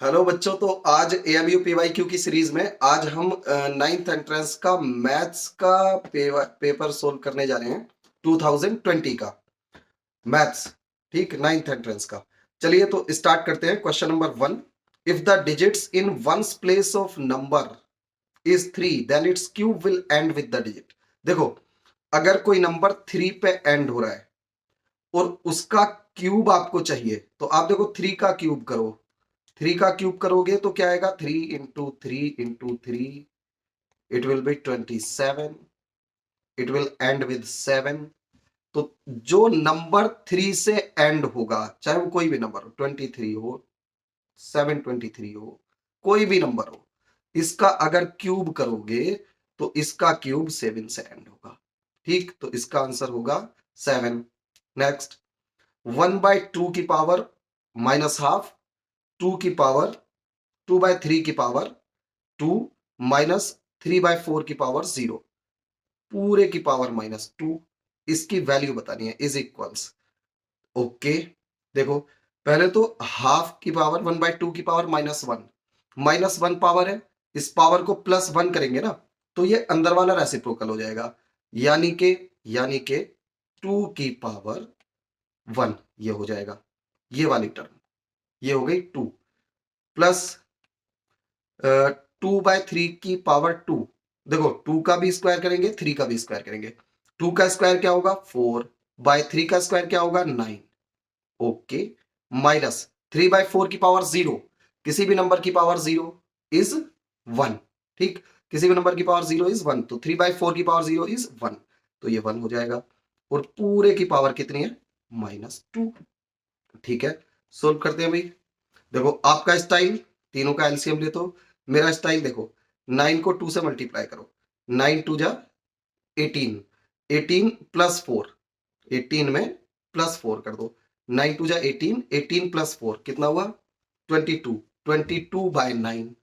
Hello बच्चों, तो आज एएमयू पीवाईक्यू की सीरीज में आज हम नाइन्थ एंट्रेंस का मैथ्स का पेपर सोल्व करने जा रहे हैं। 2020 का मैथ्स, ठीक, नाइन्थ एंट्रेंस का। चलिए तो स्टार्ट करते हैं। Question number 1, if the digits in ones place of number is 3 then it's cube will end with the digit. देखो, अगर कोई नंबर 3 पे एंड हो रहा है और उसका क्यूब आपको चाहिए, तो आप देखो 3 का क्यूब करो। 3 का क्यूब करोगे तो क्या आएगा? 3 into 3 it will B 27। It will end with 7। तो जो नंबर 3 से एंड होगा, चाहे वो कोई भी नंबर हो, 23 हो, 723 हो, कोई भी नंबर हो, इसका अगर क्यूब करोगे तो इसका क्यूब 7 से एंड होगा। ठीक, तो इसका आंसर होगा 7। नेक्स्ट, 1/2 की पावर माइनस हाफ, 2 की पावर 2/3 की पावर 2 माइनस 3/4 की पावर 0, पूरे की पावर -2, इसकी वैल्यू बतानी है। Is equals, okay. देखो, पहले तो हाफ की पावर 1/2 की पावर -1, -1 पावर है, इस पावर को +1 करेंगे ना, तो ये अंदर वाला रेसिप्रोकल हो जाएगा, यानी के 2 की पावर 1 ये हो जाएगा। ये वाली टर्म ये हो गई 2 प्लस 2/3 की पावर 2। देखो, 2 का भी स्क्वायर करेंगे, 3 का भी स्क्वायर करेंगे। 2 का स्क्वायर क्या होगा? 4/3 का स्क्वायर क्या होगा? 9। ओके, माइनस 3/4 की पावर 0, किसी भी नंबर की पावर 0 इज 1। ठीक, किसी भी नंबर की पावर 0 इज 1, तो 3/4 की पावर 0 इज 1, तो ये 1 हो जाएगा। और पूरे की पावर कितनी है? -2। ठीक है, सोल्व करते हैं भाई। देखो, आपका स्टाइल, तीनों का एलसीएम ले, तो मेरा स्टाइल देखो, 9 को 2 से मल्टीप्लाई करो, 9 2 जा 18, 18 प्लस 4, 18 में +4 कर दो, 9 2 जा 18, 18 प्लस 4 कितना हुआ? 22, 22/9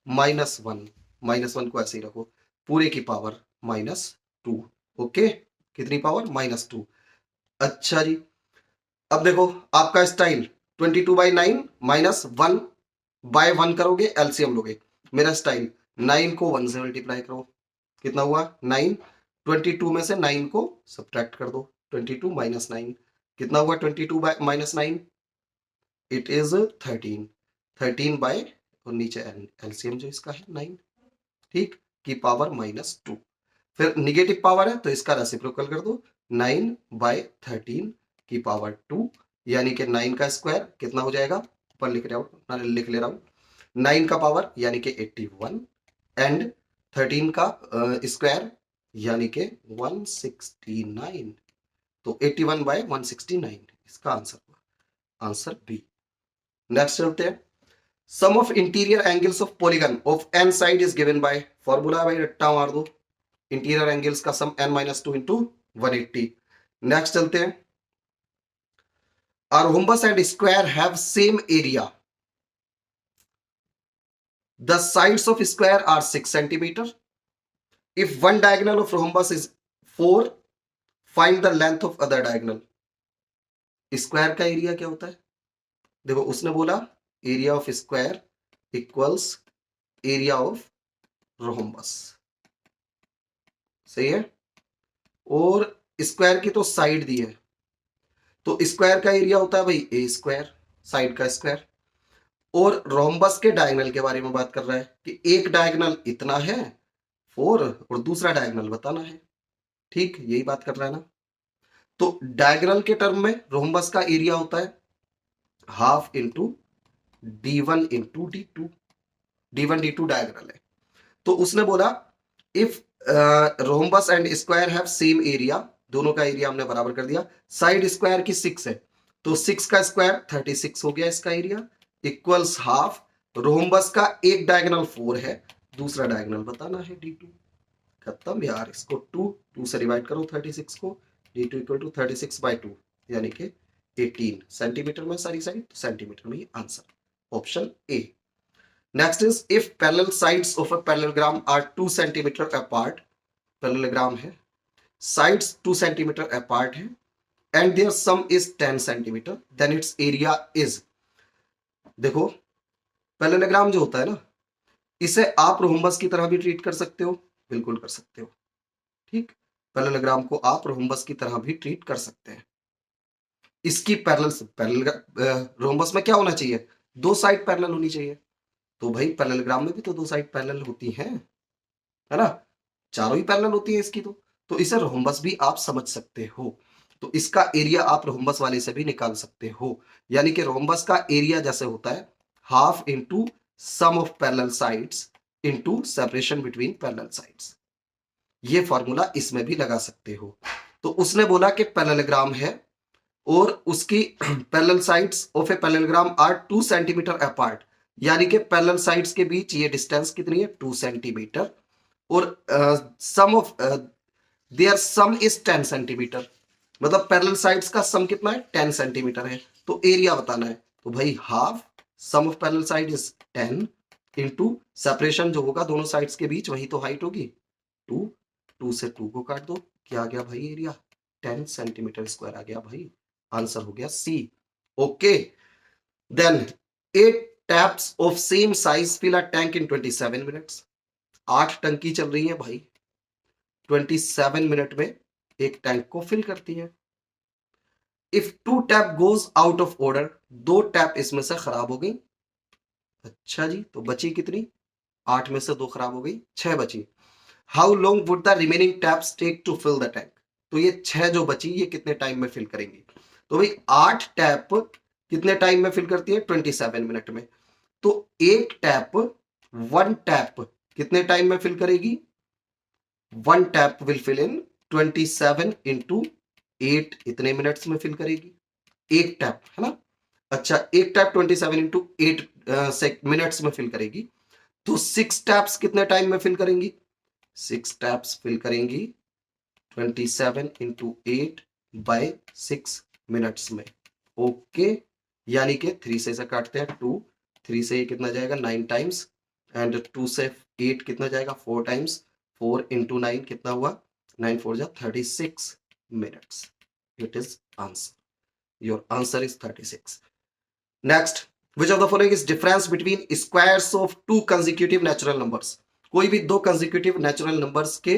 -1, -1 को ऐसे ही रखो, पूरे की पावर -2। ओके, कितनी पावर? -2। अच्छा जी, अब देखो आपका स्टाइल 22/9 -1/1 करोगे, एलसीएम लोगे। मेरा स्टाइल 9 को 1 से मल्टीप्लाई करो, कितना हुआ? 9। 22 में से 9 को सब्ट्रैक्ट कर दो, 22 -9 कितना हुआ? 22 बाय -9 इट इज 13। 13 बाय, और नीचे एलसीएम जो इसका है 9, ठीक, की पावर -2। फिर निगेटिव पावर है तो इसका रेसिप्रोकल कर दो, 9/13 की पावर 2, यानी कि 9 का स्क्वायर कितना हो जाएगा? ऊपर लिख ले रहा हूं, 9 का पावर यानी कि 81, एंड 13 का स्क्वायर यानी कि 169, तो 81/169 इसका आंसर हुआ, आंसर बी। नेक्स्ट चलते हैं। Sum of interior angles of polygon of n side is given by, formula भाई रट्टा मार दो, इंटीरियर एंगल्स का सम n-2 इंटू 180। नेक्स्ट चलते हैं। Are rhombus and square have same area, the sides of square are 6 centimetre, if one diagonal of rhombus is 4, find the length of other diagonal. Square का area क्या होता है? देखो, उसने बोला area of square equals area of rhombus, सही है। और स्क्वायर की तो साइड दी है, तो स्क्वायर का एरिया होता है भाई ए स्क्वायर, साइड का स्क्वायर। और रोम्बस के डायगोनल के बारे में बात कर रहा है कि एक डायगोनल इतना है 4 और दूसरा डायगोनल बताना है। ठीक, यही बात कर रहा है ना। तो डायगोनल के टर्म में रोम्बस का एरिया होता है half into d1 into d2। d1 d2 diagonal है, तो उसने बोला if rhombus and square have same area, दोनों का एरिया हमने बराबर कर दिया। साइड स्क्वायर की 6 है, तो 6 का स्क्वायर 36 हो गया इसका एरिया, इक्वल्स हाफ। रोम्बस का एक डायगोनल 4 है, दूसरा डायगोनल बताना है d2। खत्म यार, इसको 2 से डिवाइड करो 36 को, d2 इक्वल टू 36/2 यानी कि 18 सेंटीमीटर में सारी साइड, सेंटीमीटर में ही answer, option A. Next is if parallel sides of a parallelogram are 2 centimeter apart, parallelogram है, sides 2 centimeter apart है, and their sum is 10 centimeter, then its area is, देखो parallelogram जो होता है ना, इसे आप रोम्बस की तरह भी ट्रीट कर सकते हो, बिल्कुल कर सकते हो। ठीक, पैरेललोग्राम को आप रोम्बस की तरह भी ट्रीट कर सकते हैं। इसकी पैरेलल रोम्बस में क्या होना चाहिए, दो साइड पैरेलल होनी चाहिए। तो भाई पैरेललोग्राम में भी तो दो साइड पैरेलल होती हैं, है ना, चारों ही पैरेलल होती है इसकी। तो इसे रोम्बस भी आप समझ सकते हो। तो इसका एरिया आप रोम्बस वाले से भी निकाल सकते हो। यानी कि रोम्बस का एरिया जैसे होता है half into sum of parallel sides into separation between parallel sides. ये फॉर्मूला इसमें भी लगा सकते हो। तो उसने बोला कि पैरेललोग्राम है और उसकी parallel sides of a parallelogram are 2 centimetre apart, यानी कि पैरेलल साइड्स के बीच ये डिस्टेंस कितनी है, 2 सेंटीमीटर। और sum of their sum is 10 centimetre, मतलब पैरेलल साइड्स का सम कितना है, 10 सेंटीमीटर है। तो एरिया बताना है, तो भाई half sum of parallel side is 10 into separation जो होगा दोनों साइड्स के बीच वही तो हाइट होगी 2, 2 से 2 को काट दो, क्या आ गया भाई एरिया, 10 सेंटीमीटर स्क्वायर आ गया भाई। आंसर हो गया C. Okay, then 8 taps of same size fill a tank in 27 minutes. 8 टंकी चल रही है भाई, 27 मिनट में एक टैंक को फिल करती है। If 2 tap goes out of order, 2 tap इसमें से खराब हो गई। अच्छा जी, तो बची कितनी, 8 में से 2 खराब हो गई, 6 बची। How long would the remaining taps take to fill the tank, तो ये 6 जो बची ये कितने टाइम में फिल करेंगी। तो भाई 8 टैप कितने टाइम में फिल करती है, 27 मिनट में। तो एक टैप, 1 टैप कितने टाइम में फिल करेगी, 1 tap will fill in 27 into 8, इतने मिनट्स में फिल करेगी एक टैप, है ना। अच्छा, एक टैप 27 इंटू 8 मिनट्स में फिल करेगी। तो 6 टैप्स कितने टाइम में फिल करेंगी, 6 टैप्स फिल करेंगी 27 इंटू 8 बाय 6 मिनट्स में। ओके, यानी कि 3 से काटते हैं 2, 3 से ये कितना जाएगा 9 टाइम्स, एंड 2 से 8 कितना जाएगा 4 टाइम्स, 4 इंटू 9 कितना हुआ, 9 4 जा 36 minutes. It is answer, your answer is 36। Next, which of the following is difference between squares of two consecutive natural numbers, कोई भी दो consecutive natural numbers के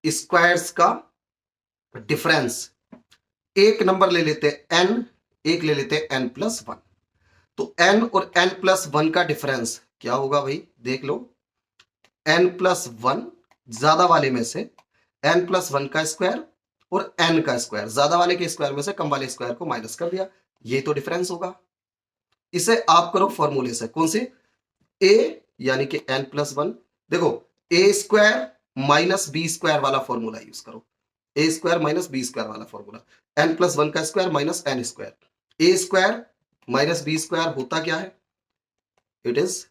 स्क्वायर्स का डिफरेंस। एक नंबर ले लेते हैं n, एक ले लेते हैं n+1। तो n और n+1 का डिफरेंस क्या होगा भाई, देख लो, n+1 ज्यादा वाले में से n+1 का स्क्वायर और n का स्क्वायर, ज्यादा वाले के स्क्वायर में से कम वाले स्क्वायर को माइनस कर दिया, ये तो डिफरेंस होगा। इसे आप करो फॉर्मूले से, कौन से, a यानी कि n+1, देखो a square minus B square वाला फॉर्मूला यूज करो, A square minus B square वाला फॉर्मूला, n+1 का square minus n square, A square minus B square होता क्या है, it is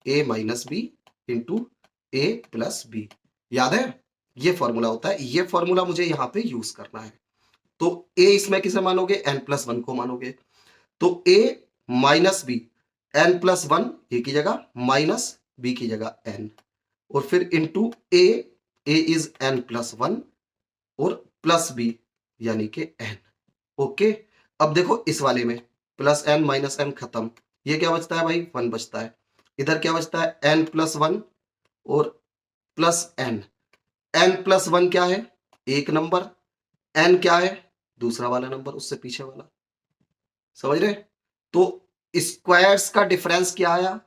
a minus B into A plus B, याद है, ये फॉर्मूला होता है, ये फॉर्मूला मुझे यहां पे यूज करना है। तो a इसमें किसे मानोगे, n+1 को मानोगे। तो a माइनस बी, n+1 ए की जगह माइनस बी की जगह n, और फिर into a, a is n+1 और प्लस बी यानी कि n। ओके, अब देखो इस वाले में प्लस n माइनस n खत्म, ये क्या बचता है भाई, 1 बचता है। इधर क्या बचता है, n+1 और प्लस n। n+1 क्या है, एक नंबर, n क्या है, दूसरा वाला नंबर उससे पीछे वाला, समझ रहे। तो स्क्वायर्स का डिफरेंस क्या आया,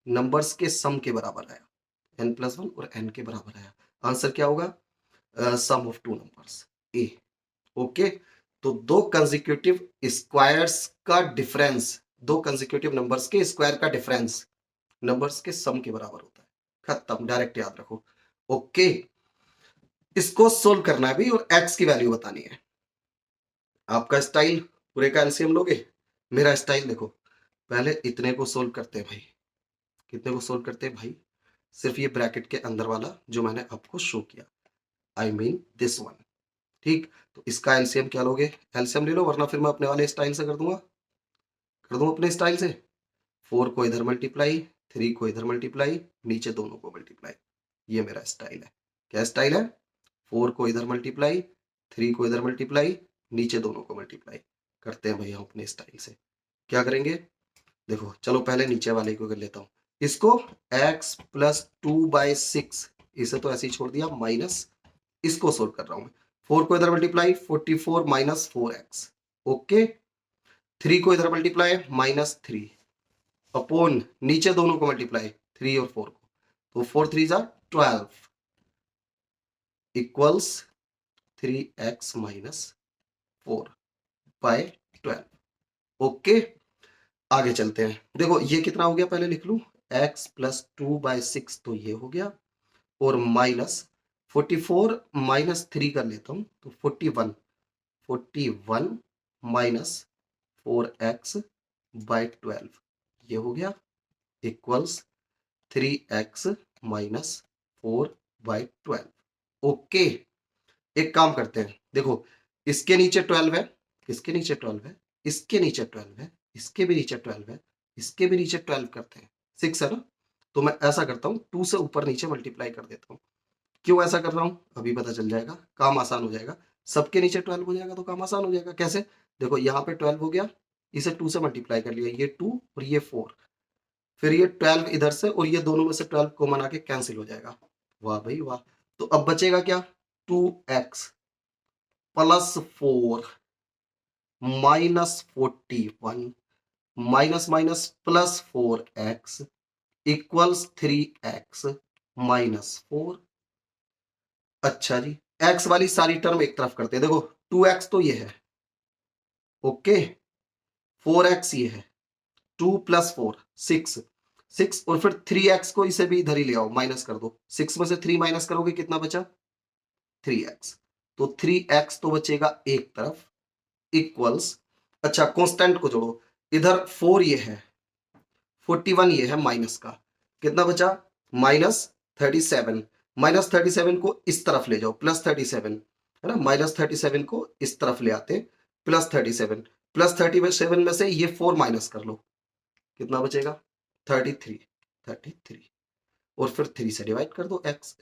नंबर्स के सम के बराबर आया, n+1 और n के बराबर आया। आंसर क्या होगा, sum of two numbers, A. Okay, तो दो कंसेक्यूटिव स्क्वायर्स का डिफरेंस, दो कंसेक्यूटिव नंबर्स के स्क्वायर का डिफरेंस नंबर्स के सम के बराबर होता है, खत्म, डायरेक्ट याद रखो। ओके, इसको सोल्व करना है भी और x की वैल्यू बतानी है। आपका स्टाइल पूरे का एलसीएम लोगे, मेरा स्टाइल देखो, पहले इतने को सोल्व करते हैं भाई, कितने को सोल्व करते हैं भाई, सिर्फ ये ब्रैकेट के अंदर वाला जो मैंने आपको शो किया, आई मीन दिस वन। ठीक, तो इसका एलसीएम क्या लोगे, एलसीएम ले लो, वरना फिर मैं अपने वाले स्टाइल से कर दूंगा, कर दूं अपने स्टाइल से। 4 को इधर मल्टीप्लाई, 3 को इधर मल्टीप्लाई, नीचे दोनों को मल्टीप्लाई, ये मेरा स्टाइल है। क्या स्टाइल है, 4 को इधर मल्टीप्लाई, 3 को इधर मल्टीप्लाई, नीचे दोनों को मल्टीप्लाई करते हैं भाई हम अपने स्टाइल से। क्या करेंगे, देखो चलो पहले नीचे वाले को कर लेता हूं, इसको x प्लस 2/6, इसे तो ऐसे ही छोड़ दिया, माइनस, इसको सोल्व कर रहा हूं मैं। 4 को इधर मल्टीप्लाई, 44 माइनस 4x, ओके। 3 को इधर मल्टीप्लाई, -3 अपॉन नीचे दोनों को मल्टीप्लाई, 3 और 4 को, तो 4 3 जा 12 इक्वल्स 3x माइनस 4/12, ओके। आगे चलते हैं, देखो ये कितना हो गया पहले लिख लूं, x प्लस 2/6 तो ये हो गया, और माइनस 44 माइनस 3 कर लेता हूं तो 41 माइनस 4x/12 ये हो गया, इक्वल्स 3x माइनस 4/12, ओके। एक काम करते हैं, देखो इसके नीचे 12 है, इसके नीचे 12 है, इसके नीचे 12 है, इसके भी नीचे 12 है, इसके भी नीचे 12 करते हैं, 6 है ना। तो मैं ऐसा करता हूं, 2 से ऊपर नीचे मल्टीप्लाई कर देता हूं। क्यों ऐसा कर रहा हूं अभी पता चल जाएगा, काम आसान हो जाएगा। सबके नीचे 12 हो जाएगा तो काम आसान हो जाएगा। कैसे, देखो यहाँ पे 12 हो गया, इसे 2 से मल्टीप्लाई कर लिया, ये 2 और ये 4, फिर ये 12 इधर से, और ये दोनों में से 12 कॉमन आके कैंसिल हो जाएगा। वाह भाई वाह। तो अब बचेगा क्या, 2x plus 4 minus 41 minus minus plus 4x equals 3x minus 4। अच्छा जी, x वाली सारी टर्म एक तरफ करते हैं, देखो 2x तो ये है, ओके, 4x ये है, 2 प्लस 4 6, 6 और फिर 3x को इसे भी इधर ही ले आओ, माइनस कर दो, 6 में से 3 माइनस करोगे कितना बचा, 3x, तो 3x तो बचेगा एक तरफ, इक्वल्स, अच्छा कांस्टेंट को जोड़ो, इधर 4 ये है, 41 ये है, माइनस का कितना बचा, -37, -37 को इस तरफ ले जाओ, +37 है ना, -37 को इस तरफ ले आते, +37, +37 में से ये 4 माइनस कर लो, कितना बचेगा, 33, और फिर 3 से डिवाइड कर दो x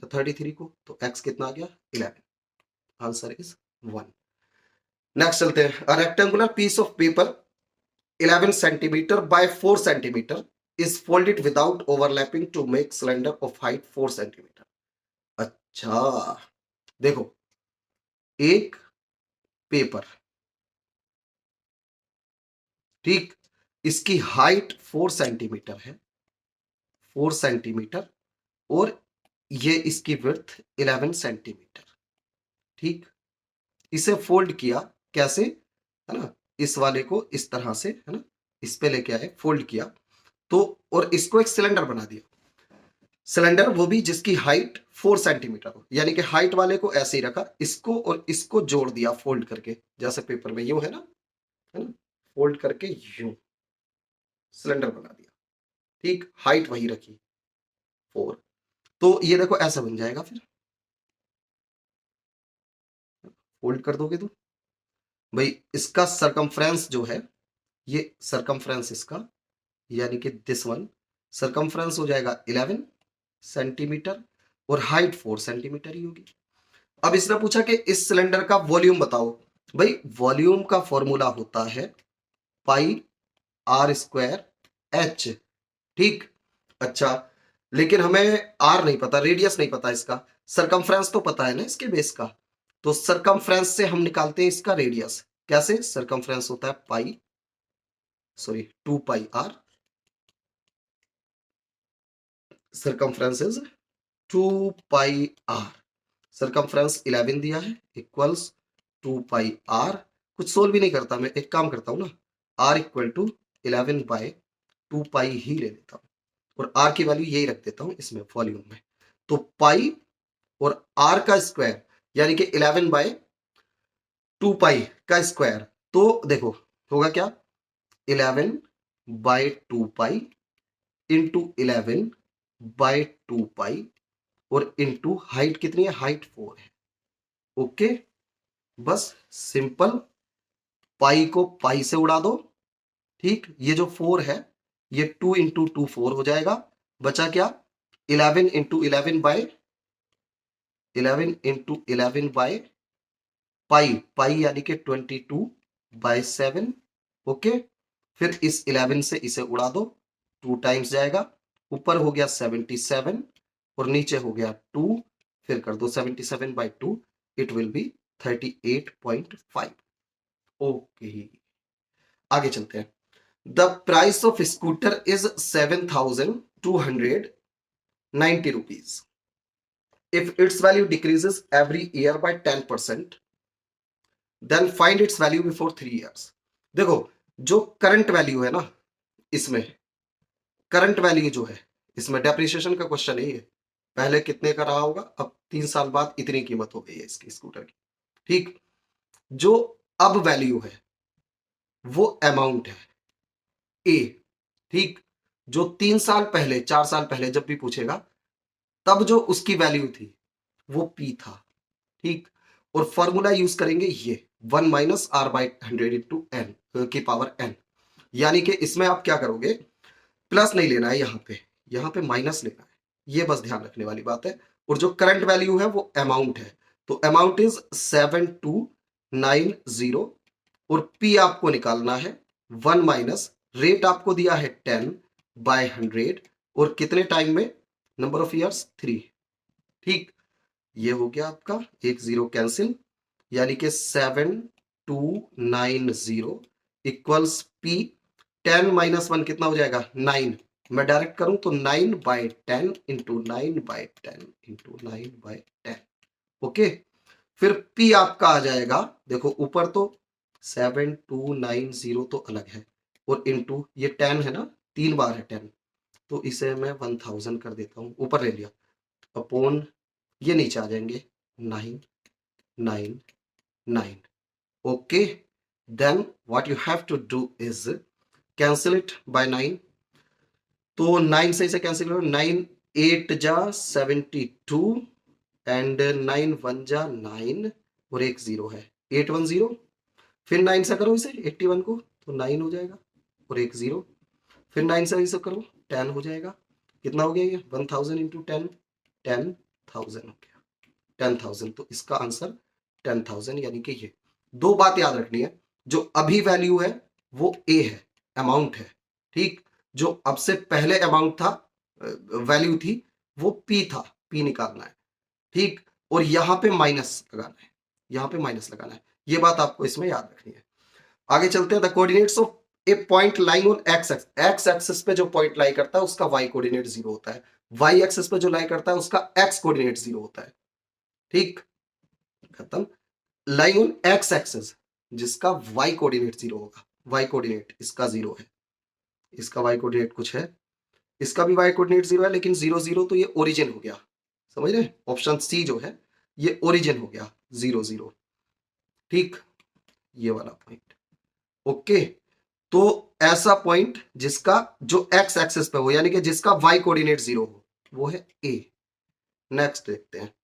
33 को, तो x कितना आ गया, 11, आंसर इज 1। नेक्स्ट चलते हैं, a rectangular piece of paper 11 centimeter by 4 centimeter is folded without overlapping to make cylinder of height 4 centimeter। अच्छा, देखो एक पेपर, ठीक, इसकी हाइट 4 सेंटीमीटर है, 4 सेंटीमीटर, और ये इसकी विड्थ 11 सेंटीमीटर, ठीक। इसे फोल्ड किया कैसे, है ना, इस वाले को इस तरह से, है ना, इस पे लेके आए, फोल्ड किया, तो और इसको एक सिलेंडर बना दिया, सिलेंडर वो भी जिसकी हाइट 4 सेंटीमीटर हो, यानी कि हाइट वाले को ऐसे ही रखा, इसको और इसको जोड़ दिया फोल्ड करके, जैसे पेपर में यूं है ना, फोल्ड करके यूं सिलेंडर बना दिया, ठीक, हाइट वही रखी 4, तो ये देखो ऐसा बन जाएगा, फिर फोल्ड कर दोगे तो भाई इसका सरकमफ्रेंस जो है, ये सरकमफ्रेंस इसका, यानी कि दिस वन, सरकमफ्रेंस हो जाएगा 11 सेंटीमीटर, और हाइट 4 सेंटीमीटर ही होगी। अब इसने पूछा कि इस सिलेंडर का वॉल्यूम बताओ, भाई वॉल्यूम का फॉर्मूला होता है πr²h, ठीक। अच्छा, लेकिन हमें आर नहीं पता, रेडियस नहीं पता इसका, सरकमफ्रेंस तो पता है ना इसके बेस का, तो सरकमफ्रेंस से हम निकालते हैं इसका रेडियस, कैसे, सरकमफ्रेंस होता है 2πr, circumference is 2πr, circumference 11 दिया है, इक्वल्स 2πr, कुछ सोल्व भी नहीं करता मैं, एक काम करता हूं ना, r इक्वल टू 11/2π ही ले लेता हूं, और r की वैल्यू यही रख देता हूं इसमें वॉल्यूम में, तो पाई और r का स्क्वायर, यानी कि 11/2π का स्क्वायर, तो देखो होगा क्या, 11/2π इंटू 11/2π, और इंटू हाइट कितनी है, हाइट 4 है, ओके। बस सिंपल, पाई को पाई से उड़ा दो, ठीक, ये जो 4 है ये 2 इंटू 2 4 हो जाएगा, बचा क्या, 11 इंटू 11 पाई, पाई यानी कि 22/7, ओके। फिर इस 11 से इसे उड़ा दो, 2 टाइम्स जाएगा, ऊपर हो गया 77 और नीचे हो गया 2, फिर कर दो 77 by 2, it will B 38.5। Okay, आगे चलते हैं। The price of scooter is 7,290 rupees. If its value decreases every year by 10%, then find its value before 3 years। देखो, जो करंट वैल्यू है ना, इसमें करंट वैल्यू जो है, इसमें डेप्रिसिएशन का क्वेश्चन है ये। पहले कितने का रहा होगा, अब 3 साल बाद इतनी कीमत हो गई है इसकी स्कूटर की। ठीक, जो अब वैल्यू है वो अमाउंट है ए। ठीक, जो 3 साल पहले 4 साल पहले जब भी पूछेगा तब जो उसकी वैल्यू थी वो पी था। ठीक, और फॉर्मूला यूज करेंगे ये 1 - r/100 की पावर n। यानी कि इसमें आप क्या करोगे, प्लस नहीं लेना है, यहां पे माइनस लेना है, ये बस ध्यान रखने वाली बात है। और जो करंट वैल्यू है वो अमाउंट है, तो अमाउंट इज 7290 और पी आपको निकालना है 1 माइनस रेट आपको दिया है 10/100 और कितने टाइम में, नंबर ऑफ ईयर्स 3। ठीक, ये हो गया आपका, एक जीरो कैंसिल, यानी कि 7290 इक्वल्स पी 10 - 1 कितना हो जाएगा 9। मैं डायरेक्ट करूं तो 9/10 इंटू 9/10 इंटू 9/10। ओके, फिर पी आपका आ जाएगा, देखो ऊपर तो 7290 तो अलग है और इंटू ये 10 है ना, 3 बार है 10, तो इसे मैं 1000 कर देता हूं, ऊपर ले लिया, अपॉन ये नीचे आ जाएंगे 999। Okay, then what you have to do is cancel it by 9। तो 9 से इसे कैंसिल करो, 9 8 जा 72 एंड 9 1 जा 9 और एक जीरो है 810। फिर 9 से करो इसे 81 को तो 9 हो जाएगा और एक जीरो, फिर 9 से इसे करो 10 हो जाएगा। कितना हो गया ये 1000 इंटू 10, 10,000 हो गया 10,000। तो इसका आंसर 10,000, यानी कि ये दो बात याद रखनी है, जो अभी वैल्यू है वो ए है, अमाउंट है। ठीक, जो अब से पहले अमाउंट था, वैल्यू थी, वो पी था, पी निकालना है। ठीक, और यहां पे माइनस लगाना है, यहां पे माइनस लगाना है, ये बात आपको इसमें याद रखनी है। आगे चलते हैं। The coordinates of A point lying on x axis पे जो पॉइंट लाई करता है उसका वाई कोऑर्डिनेट 0 होता है, वाई एक्सिस पे जो लाई करता है उसका एक्स कोऑर्डिनेट 0 होता है। ठीक, खत्म। लाइंग ऑन एक्स एक्सिस जिसका वाई कोऑर्डिनेट 0 होगा, वाई कोऑर्डिनेट इसका 0 है, इसका वाई कोऑर्डिनेट कुछ है, इसका भी वाई कोऑर्डिनेट 0 है, लेकिन 0 0 तो ये ओरिजिन हो गया, समझ रहे, ऑप्शन सी जो है ये ओरिजिन हो गया 0 0। ठीक, ये वाला पॉइंट। ओके, तो ऐसा पॉइंट जिसका जो एक्स एक्सिस पे हो, यानी कि जिसका वाई कोऑर्डिनेट 0 हो, वो है ए। नेक्स्ट देखते हैं।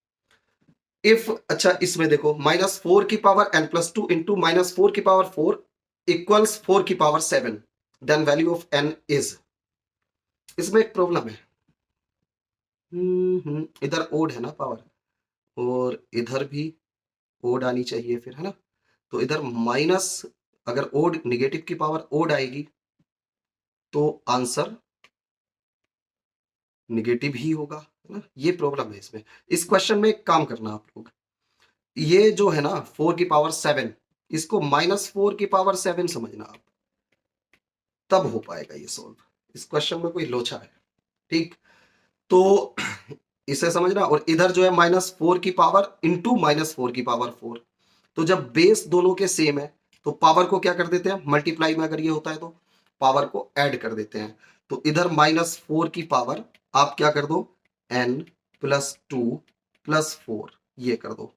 इफ, अच्छा इसमें देखो -4 की पावर n+2 इंटू -4 की पावर 4 इक्वल्स 4 की power 7, then value of n is. इसमें एक प्रॉब्लम है, इधर ओड है ना पावर, और इधर भी ओड आनी चाहिए फिर, है ना। तो इधर माइनस, अगर ओड निगेटिव की पावर ओड आएगी तो आंसर निगेटिव ही होगा, है ना। ये प्रॉब्लम है इसमें। इस क्वेश्चन में एक काम करना आप लोग, ये जो है ना 4 की पावर 7, इसको -4 की पावर 7 समझना आप, तब हो पाएगा ये सोल्व। इस क्वेश्चन में कोई लोचा है। ठीक, तो इसे समझना, और इधर जो है -4 की पावर इंटू -4 की पावर 4, तो जब बेस दोनों के सेम है तो पावर को क्या कर देते हैं, मल्टीप्लाई में अगर ये होता है तो पावर को ऐड कर देते हैं। तो इधर -4 की पावर आप क्या कर दो, n+2 + 4 ये कर दो।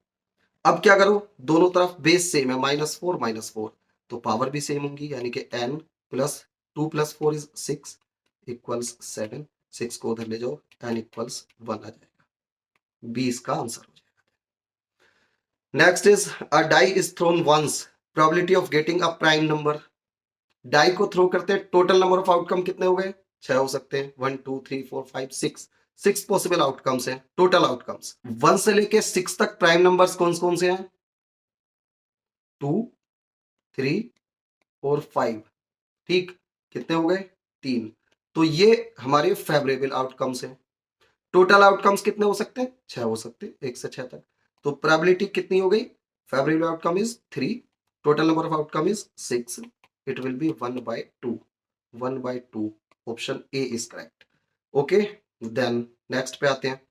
अब क्या करो, दोनों तरफ बेस सेम है, -4 -4, तो पावर भी सेम होंगी, यानी कि n+2 + 4 इज 6 इक्वल्स 7। 6 को उधर ले जाओ, n इक्वल्स 1 आ जाएगा, बी इसका आंसर हो जाएगा। Next is a die is thrown once, probability of getting a prime number. Die को थ्रो करते हैं, टोटल नंबर ऑफ आउटकम कितने हो गए, 6 हो सकते हैं, 1 2 3 4 5 6, 6 पॉसिबल आउटकम्स हैं, टोटल आउटकम्स। 1 से लेके 6 तक प्राइम नंबर्स कौन कौन से हैं, 2 3 और 5। ठीक, कितने हो गए 3। तो ये हमारे फेवरेबल आउटकम्स हैं। टोटल आउटकम्स कितने हो सकते हैं 6 हो सकते हैं 1 से 6 तक। तो प्रोबेबिलिटी कितनी हो गई favourable outcome is 3, total number of outcome is 6, it will be 1/2, 1/2 option A is correct. Okay then next पे आते हैं।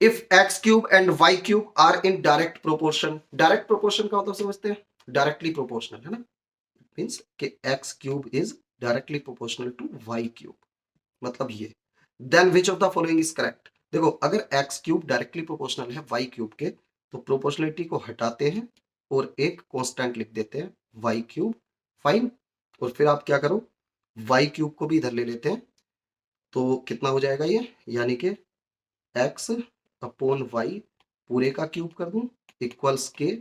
If X cube and Y cube are in direct proportion, direct proportion का मतलब समझते हैं डायरेक्टली प्रोपोर्शनल है ना, means कि X cube is directly proportional to Y cube, मतलब ये। Then which of the following is correct. देखो अगर एक्स क्यूब डायरेक्टली प्रोपोर्शनल है वाई क्यूब के तो प्रोपोर्शनलिटी को हटाते हैं और एक कांस्टेंट लिख देते हैं वाई क्यूब, फाइन। और फिर आप क्या करो वाई क्यूब को भी इधर ले लेते हैं तो कितना हो जाएगा ये, यानी कि एक्स अपॉन वाई पूरे का क्यूब कर दूं इक्वल्स के।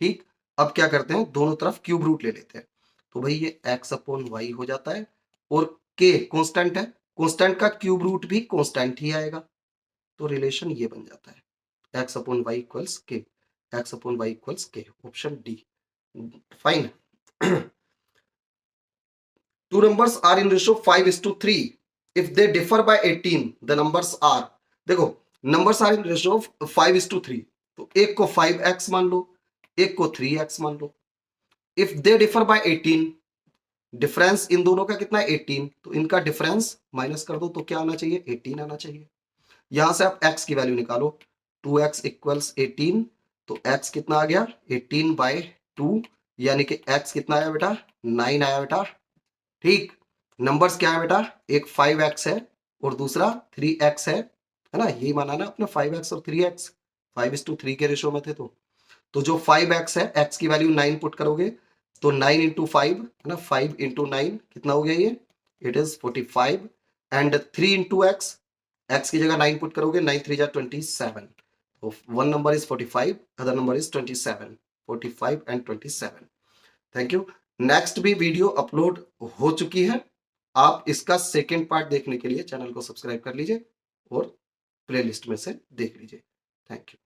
ठीक, अब क्या करते हैं दोनों तरफ क्यूब रूट ले लेते हैं तो भाई ये एक्स अपॉन वाई हो जाता है और के कांस्टेंट है, कांस्टेंट का क्यूब रूट भी कांस्टेंट ही आएगा तो रिलेशन ये बन जाता है एक्स अपॉन वाई इक्वल्स के, एक्स अपॉन वाई इक्वल्स के, option D fine. Two numbers are in ratio 5:3. If they differ by 18, the numbers are, देखो numbers are in ratio of 5:3, तो एक को 5x मान लो, एक को 3x मान लो। If they differ by 18, difference in दोनों का कितना है 18, तो इनका डिफरेंस माइनस कर दो तो क्या आना चाहिए 18 आना चाहिए। यहां से आप x की वैल्यू निकालो 2x इक्वल्स 18, तो x कितना आ गया 18/2, यानी कि x कितना आया बेटा 9 आया बेटा। ठीक, नंबर्स क्या है बेटा, एक 5x है और दूसरा 3x है ना, यही माना ना अपने 5x और 3x 5:3 के रेशो में थे। तो जो 5x है x की वैल्यू 9 पुट करोगे तो 9 इंटू 5 है ना, 5 इंटू 9 कितना हो गया ये, it is 45 and 3 into x, x की जगह 9 पुट करोगे 9 3 जा 27, तो one number is 45, other number is 27, 45 and 27। Thank you. Next भी वीडियो अपलोड हो चुकी है, आप इसका सेकेंड पार्ट देखने के लिए चैनल को सब्सक्राइब कर लीजिए और प्लेलिस्ट में से देख लीजिए। Thank you.